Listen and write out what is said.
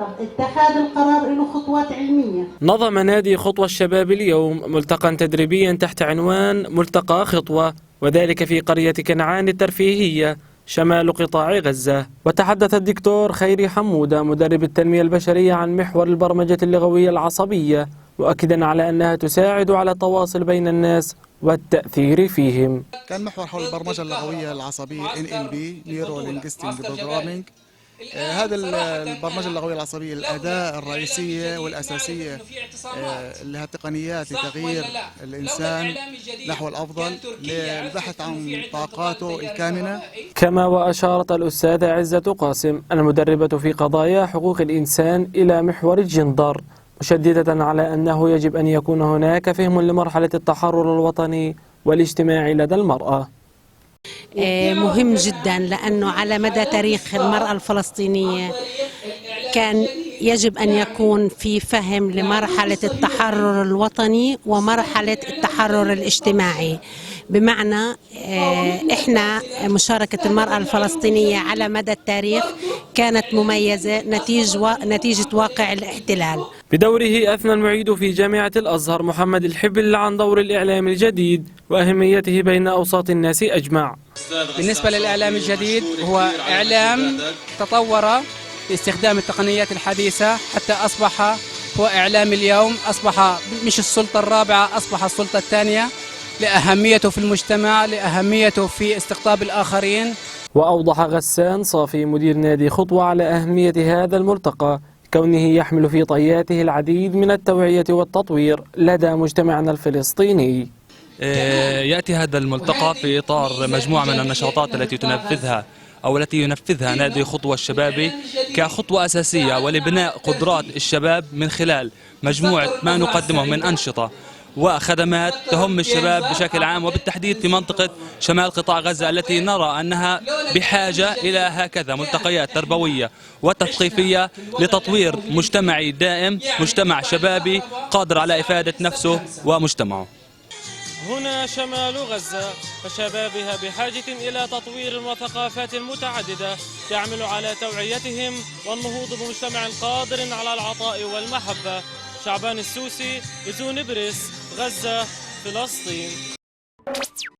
اتخاذ القرار له خطوات علمية. نظم نادي خطوة الشباب اليوم ملتقى تدريبيا تحت عنوان ملتقى خطوة، وذلك في قرية كنعان الترفيهية شمال قطاع غزة. وتحدث الدكتور خيري حمودة مدرب التنمية البشرية عن محور البرمجة اللغوية العصبية، مؤكدا على أنها تساعد على التواصل بين الناس والتأثير فيهم. كان محور حول البرمجة اللغوية العصبية NLP Neuro Linguistic Programming. هذا البرمجة اللغوية العصبية الأداة الرئيسية والأساسية لها تقنيات لتغيير الإنسان نحو الأفضل للبحث عن طاقاته الكامنة. كما وأشارت الأستاذة عزة قاسم المدربة في قضايا حقوق الإنسان إلى محور الجندر، مشددة على أنه يجب أن يكون هناك فهم لمرحلة التحرر الوطني والاجتماعي لدى المرأة. مهم جدا لأنه على مدى تاريخ المرأة الفلسطينية كان يجب أن يكون في فهم لمرحلة التحرر الوطني ومرحلة التحرر الاجتماعي، بمعنى إحنا مشاركة المرأة الفلسطينية على مدى التاريخ كانت مميزة نتيجة واقع الاحتلال. بدوره أثنى المعيد في جامعة الأزهر محمد الحبل عن دور الإعلام الجديد وأهميته بين أوساط الناس أجمع. بالنسبة للإعلام الجديد هو إعلام تطور باستخدام التقنيات الحديثة حتى أصبح هو إعلام اليوم، أصبح مش السلطة الرابعة، أصبح السلطة الثانية لأهميته في المجتمع، لأهميته في استقطاب الآخرين. وأوضح غسان صافي مدير نادي خطوة على أهمية هذا الملتقى كونه يحمل في طياته العديد من التوعية والتطوير لدى مجتمعنا الفلسطيني. يأتي هذا الملتقى في إطار مجموعة من النشاطات التي ينفذها نادي خطوة الشبابي كخطوة أساسية ولبناء قدرات الشباب من خلال مجموعة ما نقدمه من أنشطة وخدمات تهم الشباب بشكل عام، وبالتحديد في منطقة شمال قطاع غزة التي نرى أنها بحاجة إلى هكذا ملتقيات تربوية وتثقيفية لتطوير مجتمعي دائم، مجتمع شبابي قادر على إفادة نفسه ومجتمعه. هنا شمال غزة فشبابها بحاجة إلى تطوير وثقافات متعددة تعمل على توعيتهم والنهوض بمجتمع قادر على العطاء والمحبة. شعبان السوسي، إزو نبرس، غزة، فلسطين.